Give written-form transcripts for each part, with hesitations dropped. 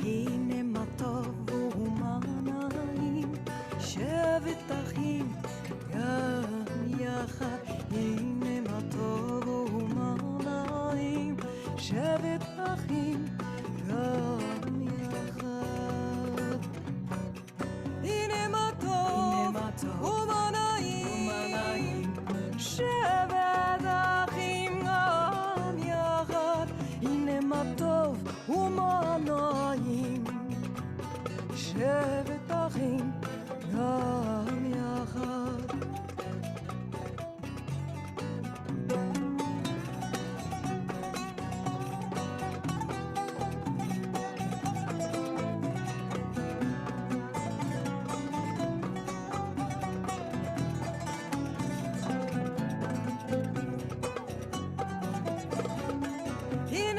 הנה מה טוב ומה נעים, שבת אחים גם יחד. הנה מה טוב ומה נעים, שבת אחים גם יחד. הנה מה טוב ומה נעים, שבת אחים גם יחד. הנה מה טוב ומה נעים, שבת אחים גם יחד. הנה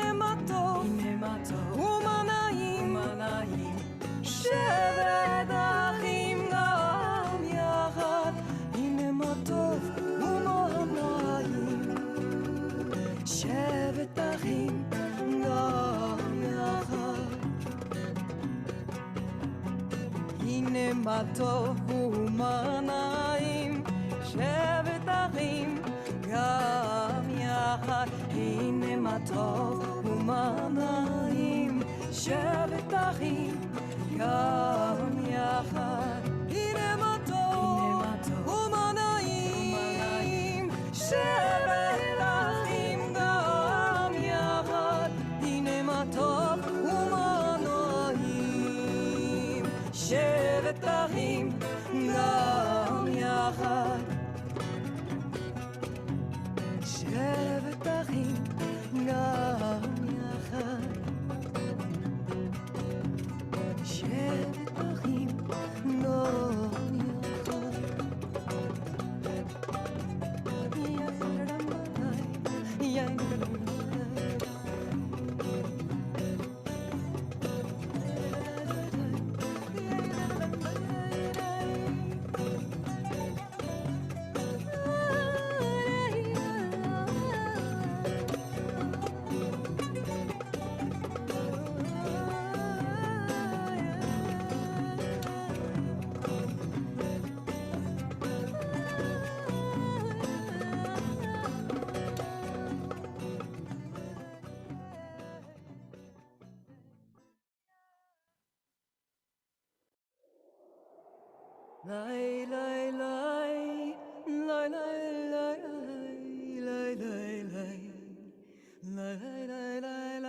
מה טוב ומה נעים, שבת אחים גם יחד. הנה מה טוב ומה נעים, שבת אחים גם יחד. הנה מה טוב ומה נעים, שבת אחים גם יחד. הנה מה טוב ומה נעים, שבת אחים גם יחד. הנה מה טוב ומה נעים, שבת אחים גם יחד. הנה מה טוב ומה נעים, שבת אחים גם יחד. שבת אחים גם יחד. שבת אחים גם lay lay lay lay lay lay lay lay lay lay lay lay lay.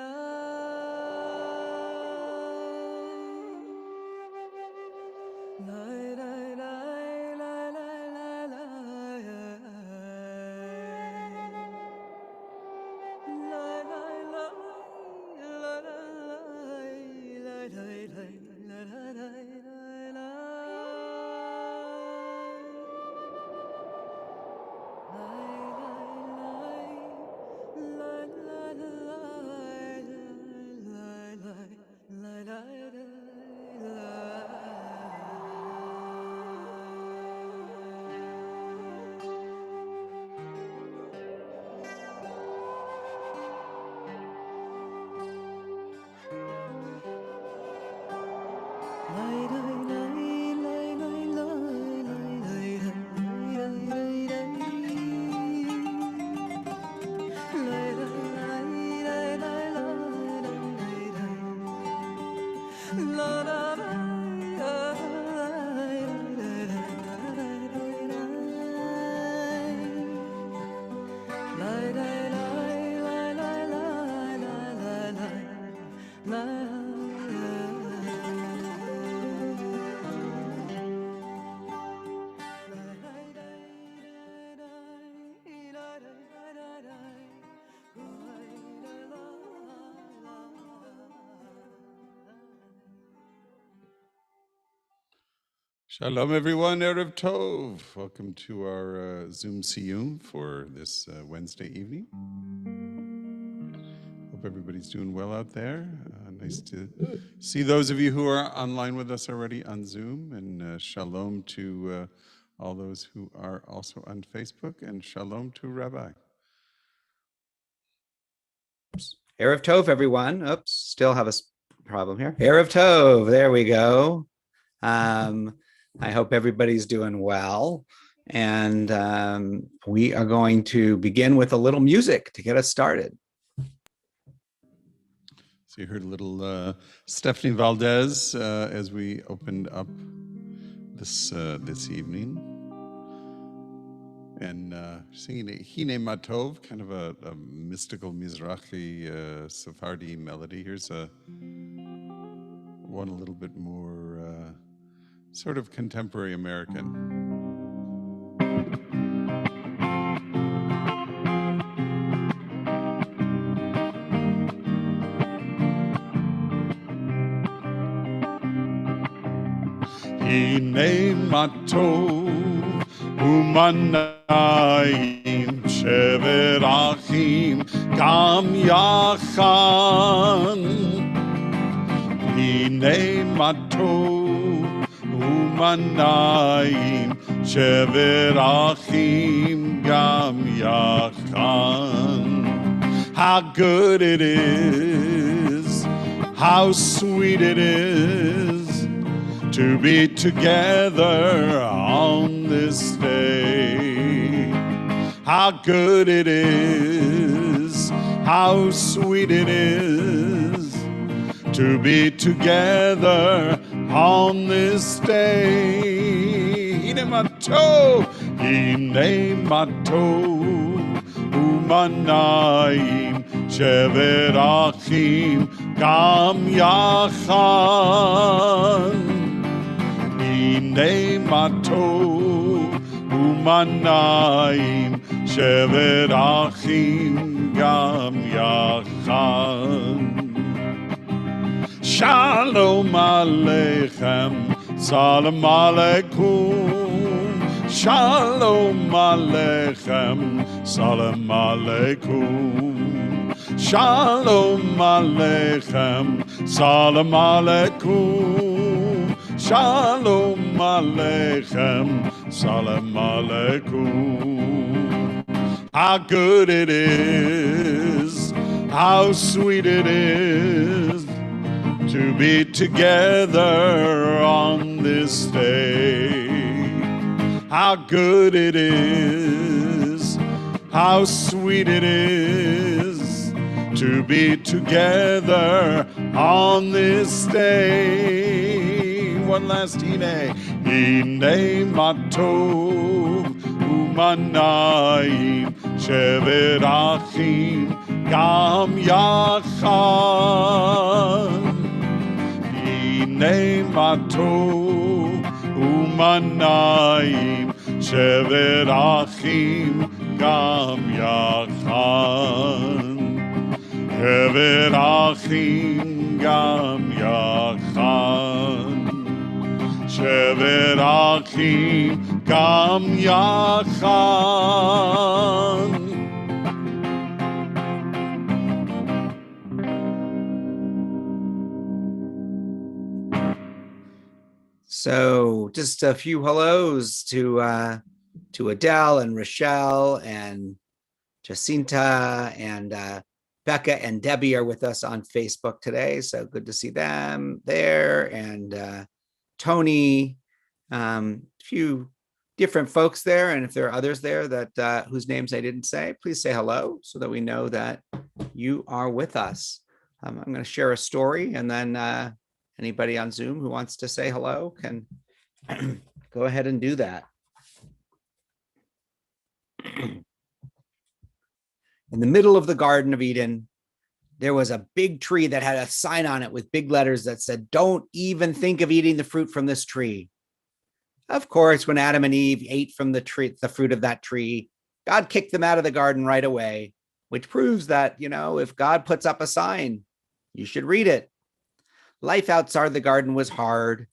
Shalom, everyone. Erev Tov. Welcome to our Zoom Siyyum for this Wednesday evening. Hope everybody's doing well out there. Nice to see those of you who are online with us already on Zoom, and shalom to all those who are also on Facebook, and shalom to Rabbi. Erev Tov, everyone. Oops, still have a problem here. Erev Tov, there we go. I hope everybody's doing well. And we are going to begin with a little music to get us started. So you heard a little Stephanie Valdez as we opened up this evening. And singing Hine Matov, kind of a mystical Mizrahi Sephardi melody. Here's one a little bit more sort of contemporary American. Hine Matov umanayim shevet achim gam yachan. Hine matov umanayim shevet achim gam yachan. How good it is, how sweet it is to be together on this day. How good it is, how sweet it is to be together on this day. Hine matov umanayim shevet achim gam yachan. Hine matov umanayim shevet achim gam yachan. Shalom aleichem, salam aleikum. Shalom aleichem, salam aleikum. Shalom aleichem, salam aleikum. Shalom aleichem, salam aleikum. How good it is, how sweet it is to be together on this day. How good it is, how sweet it is to be together on this day. One last hine. Hine matov umanayim shevet achim gam yachan. Hine matov umanayim shevet achim gam yachan. Shevet achim gam yachan. Shevet achim gam yachan. So just a few hellos to Adele and Rochelle and Jacinta and Becca and Debbie are with us on Facebook today. So good to see them there. And Tony, few different folks there. And if there are others there that whose names I didn't say, please say hello so that we know that you are with us. I'm going to share a story, and then anybody on Zoom who wants to say hello can go ahead and do that. In the middle of the Garden of Eden, there was a big tree that had a sign on it with big letters that said, "Don't even think of eating the fruit from this tree." Of course, when Adam and Eve ate from the fruit of that tree, God kicked them out of the garden right away, which proves that, if God puts up a sign, you should read it. Life outside the garden was hard.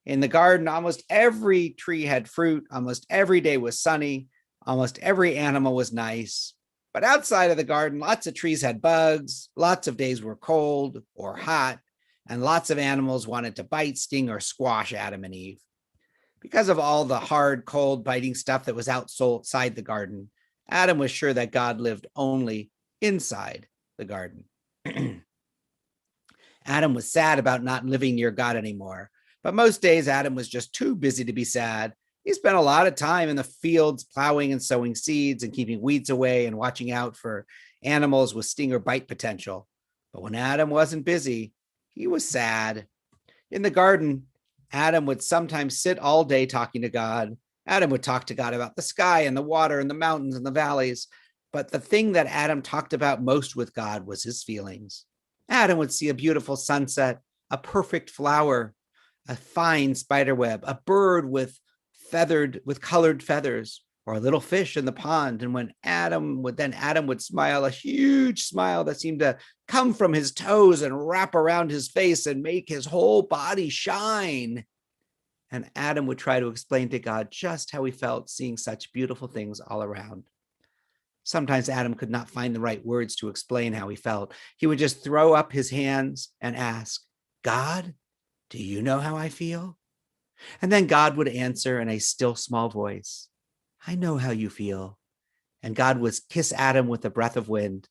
In the garden, almost every tree had fruit. Almost every day was sunny. Almost every animal was nice. But outside of the garden, lots of trees had bugs. Lots of days were cold or hot. And lots of animals wanted to bite, sting, or squash Adam and Eve. Because of all the hard, cold, biting stuff that was outside the garden, Adam was sure that God lived only inside the garden. Adam was sad about not living near God anymore. But most days, Adam was just too busy to be sad. He spent a lot of time in the fields plowing and sowing seeds and keeping weeds away and watching out for animals with sting or bite potential. But when Adam wasn't busy, he was sad. In the garden, Adam would sometimes sit all day talking to God. Adam would talk to God about the sky and the water and the mountains and the valleys. But the thing that Adam talked about most with God was his feelings. Adam would see a beautiful sunset, a perfect flower, a fine spider web, a bird with colored feathers, or a little fish in the pond. And when Adam would smile, a huge smile that seemed to come from his toes and wrap around his face and make his whole body shine. And Adam would try to explain to God just how he felt seeing such beautiful things all around. Sometimes Adam could not find the right words to explain how he felt. He would just throw up his hands and ask, God, do you know how I feel? And then God would answer in a still small voice, I know how you feel. And God would kiss Adam with a breath of wind,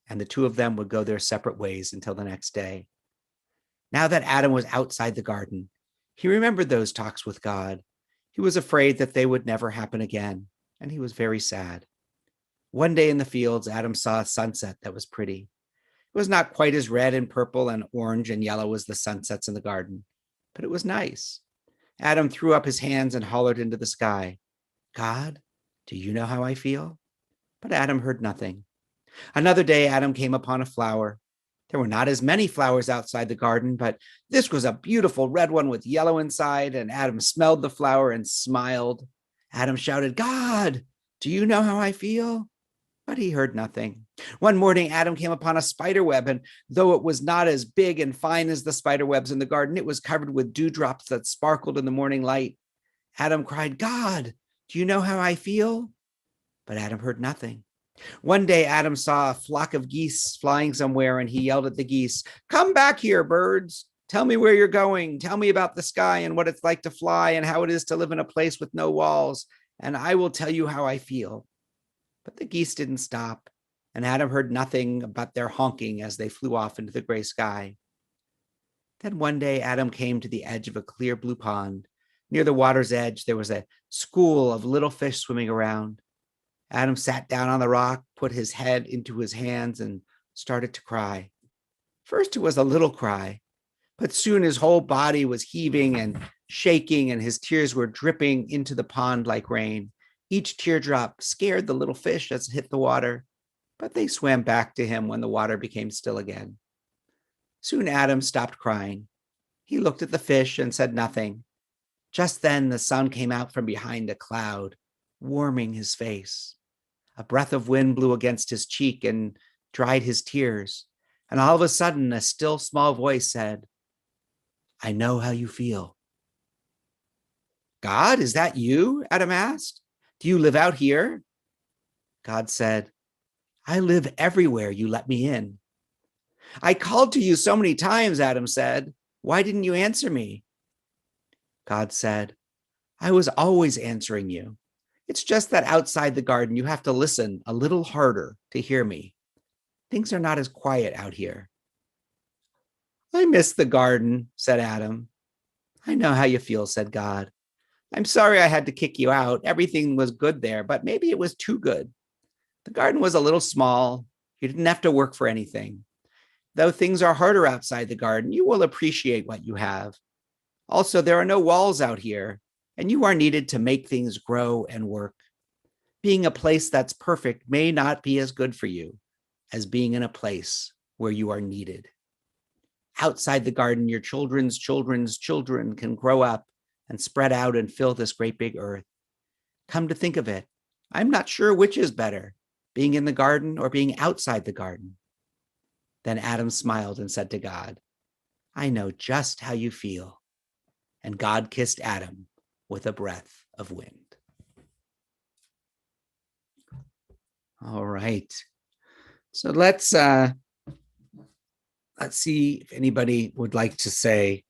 and the two of them would go their separate ways until the next day. Now that Adam was outside the garden, he remembered those talks with God. He was afraid that they would never happen again, and he was very sad. One day in the fields, Adam saw a sunset that was pretty. It was not quite as red and purple and orange and yellow as the sunsets in the garden, but it was nice. Adam threw up his hands and hollered into the sky, God, do you know how I feel? But Adam heard nothing. Another day, Adam came upon a flower. There were not as many flowers outside the garden, but this was a beautiful red one with yellow inside, and Adam smelled the flower and smiled. Adam shouted, God, do you know how I feel? But he heard nothing. One morning, Adam came upon a spider web, and though it was not as big and fine as the spider webs in the garden, it was covered with dewdrops that sparkled in the morning light. Adam cried, God, do you know how I feel? But Adam heard nothing. One day, Adam saw a flock of geese flying somewhere, and he yelled at the geese, come back here, birds. Tell me where you're going. Tell me about the sky and what it's like to fly and how it is to live in a place with no walls, and I will tell you how I feel. But the geese didn't stop, and Adam heard nothing but their honking as they flew off into the gray sky. Then one day, Adam came to the edge of a clear blue pond. Near the water's edge, there was a school of little fish swimming around. Adam sat down on the rock, put his head into his hands, and started to cry. First, it was a little cry, but soon his whole body was heaving and shaking, and his tears were dripping into the pond like rain. Each teardrop scared the little fish as it hit the water, but they swam back to him when the water became still again. Soon Adam stopped crying. He looked at the fish and said nothing. Just then the sun came out from behind a cloud, warming his face. A breath of wind blew against his cheek and dried his tears. And all of a sudden, a still small voice said, I know how you feel. God, is that you? Adam asked. Do you live out here? God said, I live everywhere you let me in. I called to you so many times, Adam said. Why didn't you answer me? God said, I was always answering you. It's just that outside the garden, you have to listen a little harder to hear me. Things are not as quiet out here. I miss the garden, said Adam. I know how you feel, said God. I'm sorry I had to kick you out. Everything was good there, but maybe it was too good. The garden was a little small. You didn't have to work for anything. Though things are harder outside the garden, you will appreciate what you have. Also, there are no walls out here, and you are needed to make things grow and work. Being a place that's perfect may not be as good for you as being in a place where you are needed. Outside the garden, your children's children's children can grow up and spread out and fill this great big earth. Come to think of it, I'm not sure which is better, being in the garden or being outside the garden. Then Adam smiled and said to God, I know just how you feel. And God kissed Adam with a breath of wind. All right. So let's see if anybody would like to say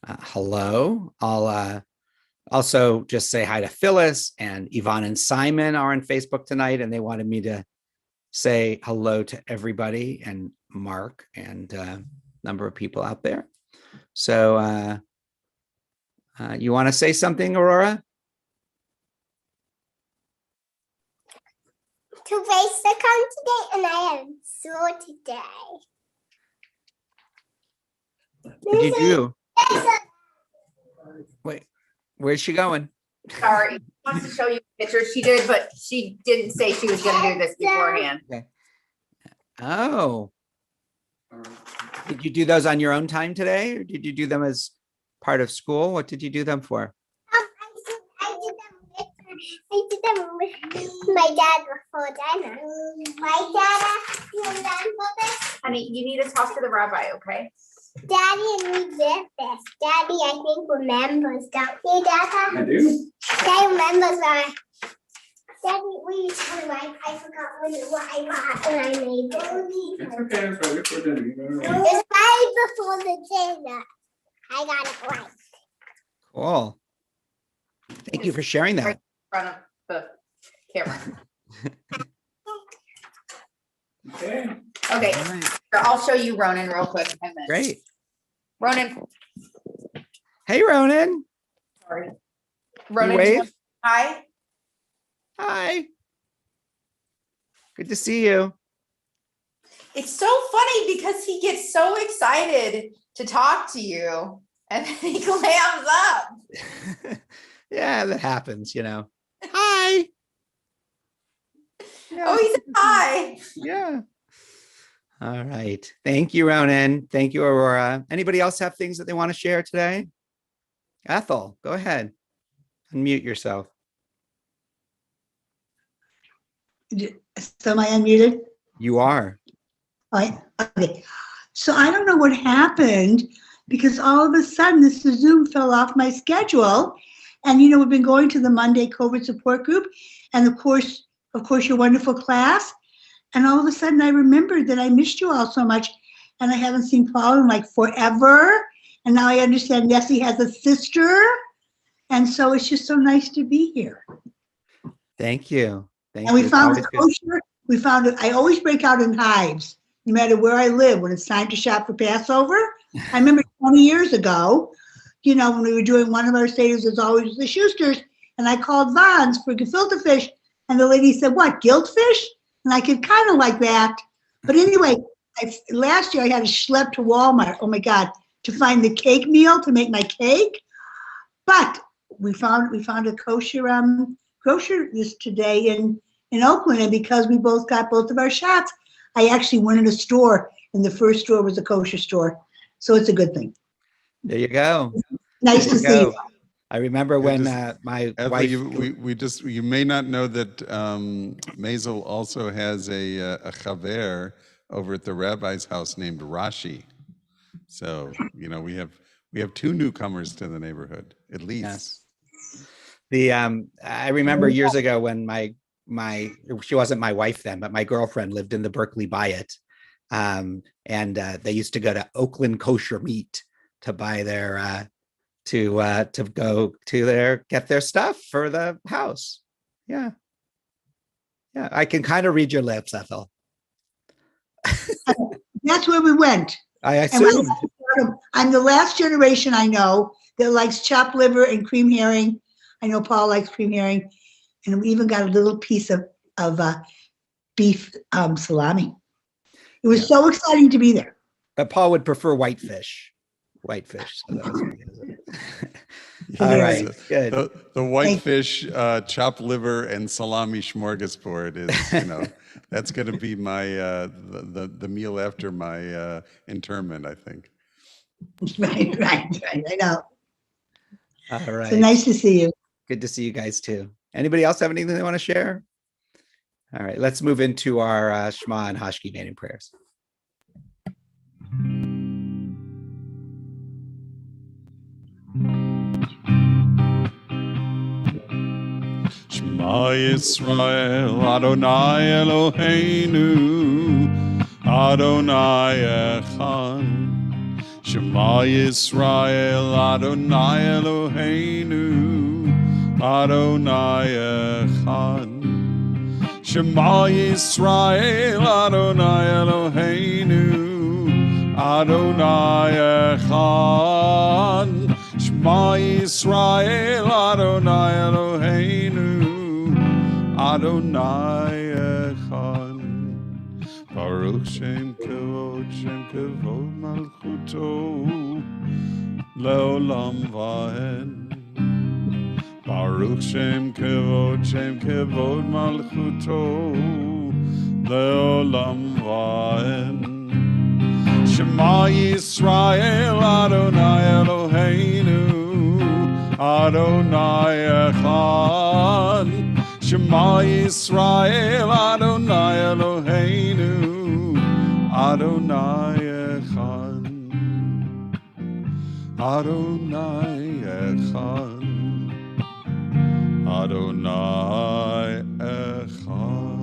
hello. I'll also just say hi to Phyllis, and Yvonne and Simon are on Facebook tonight, and they wanted me to say hello to everybody, and Mark, and number of people out there. So you want to say something, Aurora? To race the come today, and I am sore today. What did you do? Wait, where's she going? Sorry, she wants to show you pictures. She did, but she didn't say she was going to do this beforehand. Okay. Oh. Did you do those on your own time today, or did you do them as part of school? What did you do them for? I did them with my dad before dinner. My dad asked me for this. Honey, you need to talk to the rabbi, okay? Daddy and we did this. Daddy, I think, remembers, don't you, Dada? I do. Daddy remembers that. Daddy, will you tell me why I forgot what I got when I made it? It's okay. It's right before dinner. It's right before the dinner. I got it right. Cool. Thank you for sharing that. In front of the camera. Okay. Okay, All right. so I'll show you Ronan real quick. Great. Ronan, Hey, Ronan. sorry. Ronan, wave? hi. Hi. Good to see you. It's so funny because he gets so excited to talk to you and then he clams up. Yeah, that happens, Hi. Yeah. Oh, he said hi. Yeah. All right. Thank you, Ronan. Thank you, Aurora. Anybody else have things that they want to share today? Ethel, go ahead. Unmute yourself. So am I unmuted? You are. Okay. So I don't know what happened because all of a sudden this Zoom fell off my schedule. And we've been going to the Monday COVID support group and of course your wonderful class. And all of a sudden I remembered that I missed you all so much and I haven't seen Paul in like forever. And now I understand Nessie has a sister. And so it's just so nice to be here. Thank you. Thank And we you. found Always the good. kosher. We found it. I always break out in hives, no matter where I live, when it's time to shop for Passover. I remember 20 years ago, when we were doing one of our Seder's, as always, the Schusters, and I called Vons for gefilte fish, and the lady said, "What, guilt fish?" And I could kind of like that. But anyway, last year I had to schlep to Walmart, oh my God, to find the cake meal to make my cake. But we found a kosher grocer this today in Oakland, and because we both got both of our shots, I actually went in a store, and the first store was a kosher store, so it's a good thing. There you go. Nice There to you see go. you. I remember when my Ethel, wife. you may not know that Maisel also has a chaver over at the rabbi's house named Rashi. So we have two newcomers to the neighborhood at least. Yes. I remember years ago when she wasn't my wife then, but my girlfriend lived in the Berkeley Bayit, and they used to go to Oakland Kosher Meat to buy their to go to get their stuff for the house. Yeah. I can kind of read your lips, Ethel. That's where we went. I And assume. I'm the last generation I know that likes chopped liver and cream herring. I know Paul likes cream herring, and we even got a little piece of beef salami. It was so exciting to be there. But Paul would prefer whitefish. Whitefish. So that was All Yes. right. Good. The whitefish, chopped liver, and salami smorgasbord is, that's going to be my the meal after my interment, I think. Right. I know. All right. So nice to see you. Good to see you guys too. Anybody else have anything they want to share? All right, let's move into our Shema and Hashki Native prayers. Shema Yisrael, Adonai Eloheinu, Adonai Echad. Shema Yisrael, Adonai Eloheinu, Adonai Echad. Shema Yisrael, Adonai Eloheinu, Adonai Echad, Shema Yisrael, Adonai Eloheinu, Adonai Echad. Baruch Shem Kavod Malchuto, Leolam Vaed. Baruch Shem Kavod Malchuto, Leolam Vaed. Shema Yisrael, Adonai Eloheinu, Adonai Echad. Shema Yisrael, Adonai Eloheinu, Adonai Echad. Adonai Echad. Adonai Echad.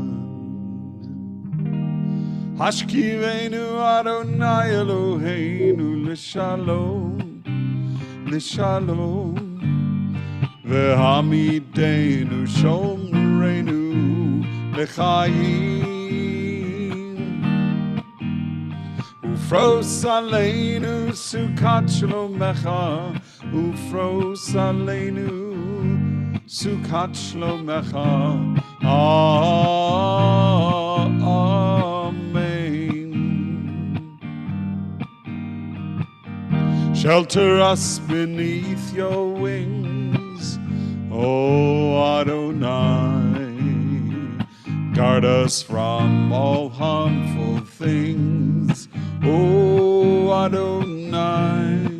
Hashkivenu Adonai Eloheinu l'shalom, l'shalom. V'hamidenu shomrenu l'chaim. Ufros aleinu sukat shlomecha, ufros aleinu sukat shlomecha. Amen. Shelter us beneath your wings, O Adonai. Guard us from all harmful things, O Adonai.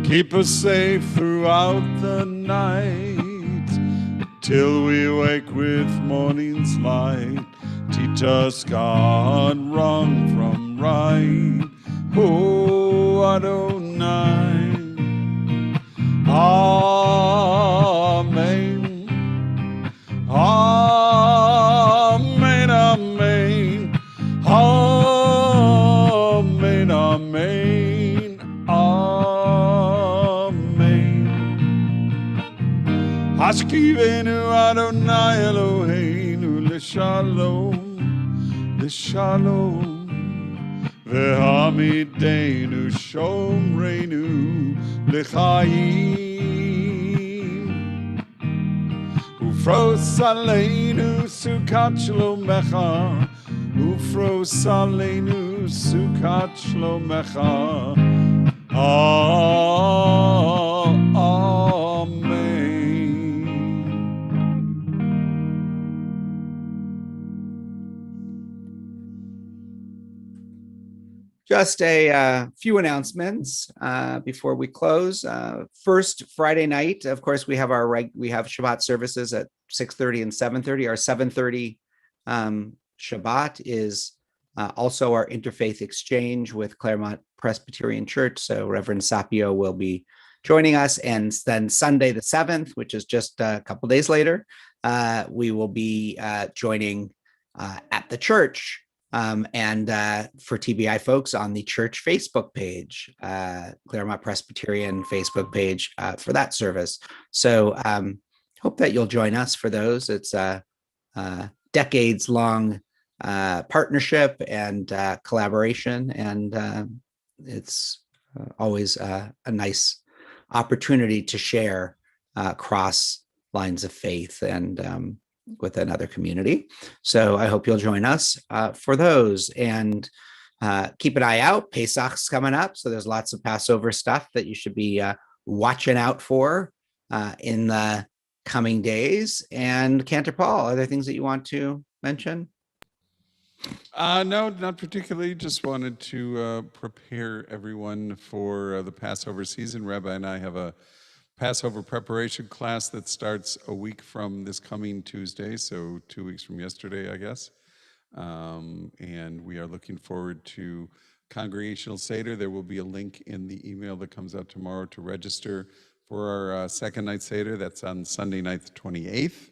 Keep us safe throughout the night, till we wake with morning's light. Teach us, God, wrong from right, O Adonai. Amen. Amen, amen. Amen, amen. Amen. Hashkivenu Adonai Eloheinu l'shalom, l'shalom. V'hamidenu shomrenu l'chaim. Ufros aleinu sukat shlomecha, ufros aleinu sukat shlomecha. Amen. Just a few announcements before we close. First, Friday night, of course, we have Shabbat services at 6:30 and 7:30. Our 7:30 Shabbat is also our interfaith exchange with Claremont Presbyterian Church. So Reverend Sapio will be joining us, and then Sunday the 7th, which is just a couple days later, we will be joining at the church. And for TBI folks on the church Facebook page, Claremont Presbyterian Facebook page for that service. So hope that you'll join us for those. It's a decades-long partnership and collaboration, and it's always a nice opportunity to share across lines of faith and with another community. So I hope you'll join us for those, and keep an eye out. Pesach's coming up, so there's lots of Passover stuff that you should be watching out for in the coming days. And Cantor Paul, are there things that you want to mention? No, not particularly. Just wanted to prepare everyone for the Passover season. Rabbi and I have a Passover preparation class that starts a week from this coming Tuesday, so 2 weeks from yesterday, I guess. And we are looking forward to Congregational Seder. There will be a link in the email that comes out tomorrow to register for our second night Seder. That's on Sunday night, the 28th.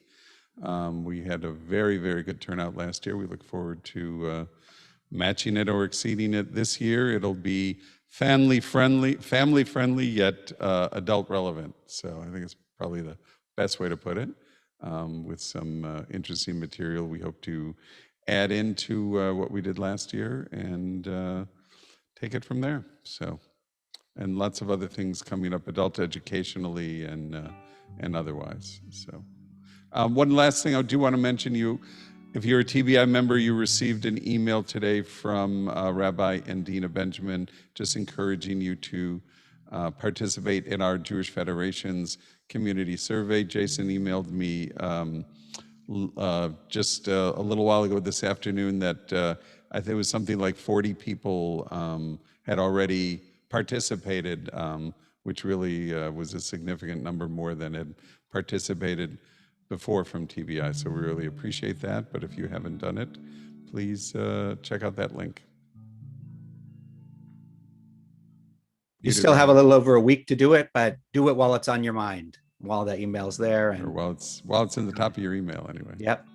We had a very, very good turnout last year. We look forward to matching it or exceeding it this year. It'll be family friendly yet adult relevant. So I think it's probably the best way to put it, with some interesting material we hope to add into what we did last year. And take it from there. So, and lots of other things coming up, adult educationally and otherwise. So, one last thing I do want to mention: if you're a TBI member, you received an email today from Rabbi and Dina Benjamin, just encouraging you to participate in our Jewish Federation's community survey. Jason emailed me just a little while ago this afternoon that I think it was something like 40 people had already participated, which really was a significant number more than had participated before from TBI. So we really appreciate that. But if you haven't done it, please check out that link. You still have a little over a week to do it, but do it while it's on your mind, while the email's there. Or while it's in the top of your email anyway. Yep.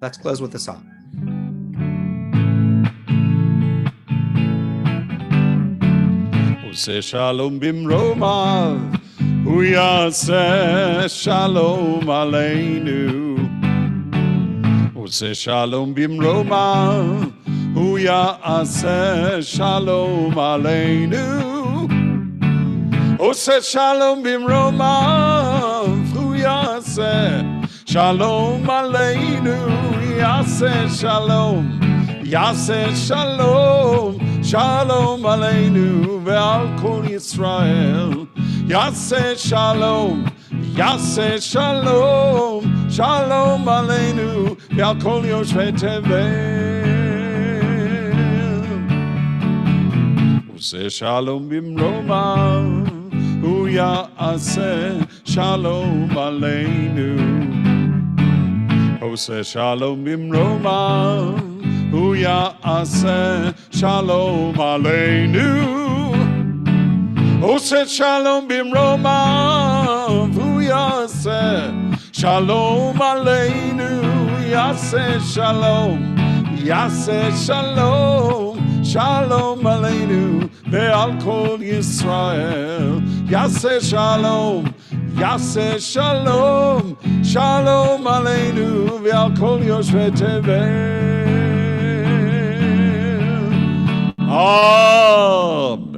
Let's close with a song. Ose shalom bimromav, hu yaseh shalom aleinu. Ose shalom bimromav, hu yaseh shalom aleinu. Ose shalom bimromav, hu yaseh shalom aleinu. Yaseh shalom, yaseh shalom, shalom aleinu ve'al kol Yisrael. Yaseh shalom, yaseh shalom, shalom aleinu ve'al kol Yoshvei Tevel. Use shalom bimromav, hu yaseh shalom aleinu. Ose shalom bimromav, hu yaseh shalom aleinu. Ose shalom bimromav, hu yaseh shalom aleinu. Yaseh shalom, yaseh shalom, shalom aleinu ve'al kol Yisrael. Yaseh shalom, yaseh shalom, shalom aleinu ve'al kol Yoshvei Tevel. Amen.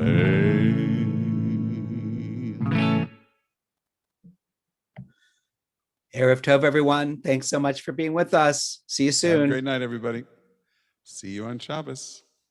Erev Tov, everyone. Thanks so much for being with us. See you Have a soon. great night, everybody. See you on Shabbos.